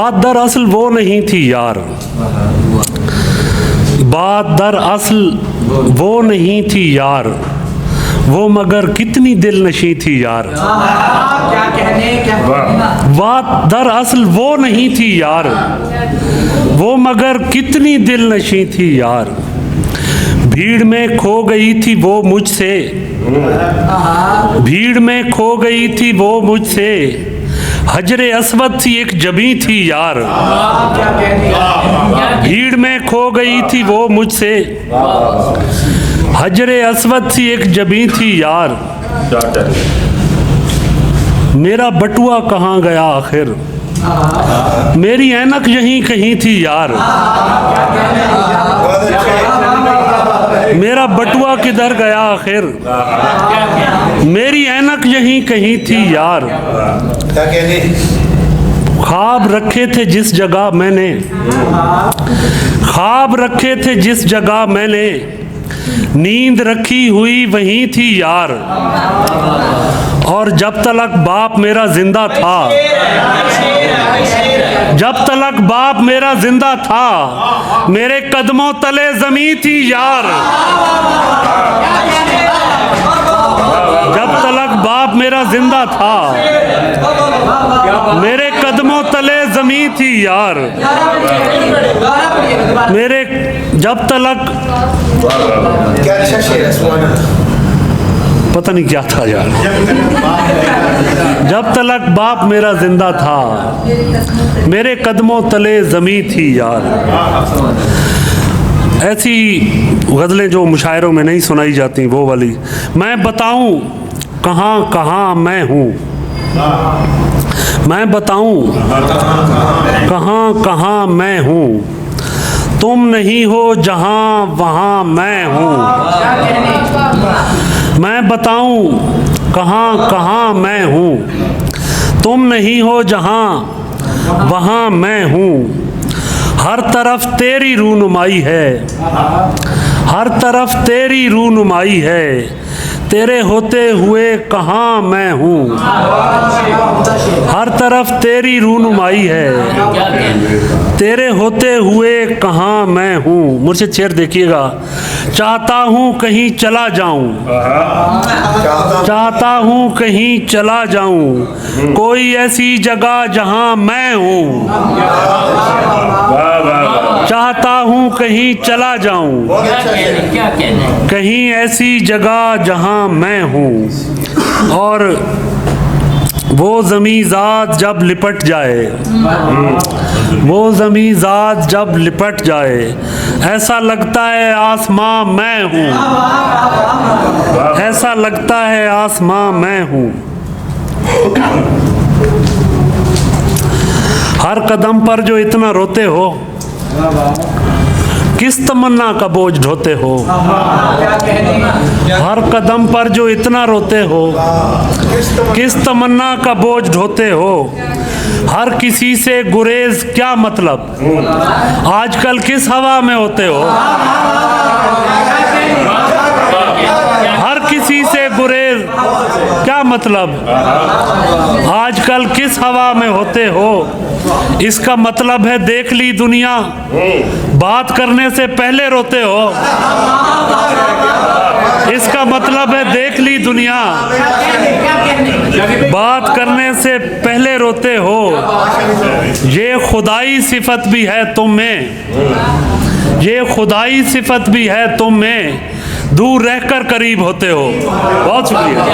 बात दरअसल वो नहीं थी यार, बात दरअसल वो नहीं थी यार, वो मगर कितनी दिल नशी थी यार। क्या कहने, क्या बात दरअसल वो नहीं थी यार, वो मगर कितनी दिल नशी थी यार। भीड़ में खो गई थी वो मुझसे, भीड़ में खो गई थी वो मुझसे, हजरे अस्वद सी एक जबी थी यार। भीड़ में खो गई थी वो मुझसे, हजरे अस्वद सी एक जबी थी यार। मेरा बटुआ कहाँ गया आखिर, मेरी ऐनक यहीं कहीं थी यार। मेरा बटुआ किधर गया आखिर, मेरी ऐनक यहीं कहीं थी यार। ख्वाब रखे थे जिस जगह मैंने, ख्वाब रखे थे जिस जगह मैंने, नींद रखी हुई वहीं थी यार। और जब तलक बाप मेरा जिंदा था, जब तलक बाप मेरा जिंदा था, मेरे कदमों तले जमी थी यार। जब तलक बाप मेरा जिंदा था, मेरे कदमों तले जमी थी यार। मेरे जब तलक, पता नहीं क्या था यार। जब तलक बाप मेरा जिंदा था, मेरे कदमों तले जमी थी यार। ऐसी गज़लें जो मुशायरों में नहीं सुनाई जाती वो वाली। मैं बताऊं कहाँ कहाँ मैं हूँ, मैं बताऊं कहाँ कहाँ मैं हूँ, तुम नहीं हो जहाँ वहाँ मैं हूँ। मैं बताऊं कहाँ कहाँ मैं हूँ, तुम नहीं हो जहाँ वहाँ मैं हूँ। हर तरफ तेरी रूनुमाई है, हर तरफ तेरी रूनुमाई है, तेरे होते हुए कहाँ मैं हूँ। हर तरफ तेरी रूनुमाई है, तेरे होते हुए कहाँ मैं हूँ। मुझसे शेर देखिएगा। चाहता हूँ कहीं चला जाऊँ, चाहता हूँ कहीं चला जाऊँ, कोई ऐसी जगह जहाँ मैं हूँ। चाहता हूँ कहीं चला जाऊँ, कहीं ऐसी जगह जहाँ मैं हूँ। और वो ज़मीं ज़ात जब लिपट जाए, वो ज़मीं ज़ात जब लिपट जाए, ऐसा लगता है आसमां मैं हूँ, ऐसा लगता है आसमां मैं हूँ। हर कदम पर जो इतना रोते हो, किस तमन्ना का बोझ ढोते हो। हर कदम पर जो इतना रोते हो, किस तमन्ना का बोझ ढोते हो। हर किसी से गुरेज क्या मतलब, आजकल किस हवा में होते हो। हर किसी से गुरेज क्या मतलब, आजकल किस हवा में होते हो। इसका मतलब है देख ली दुनिया, बात करने से पहले रोते हो। इसका मतलब है देख ली दुनिया, बात करने से पहले रोते हो। ये खुदाई सिफत भी है तुम में, ये खुदाई सिफत भी है तुम में, दूर रहकर करीब होते हो। बहुत शुक्रिया।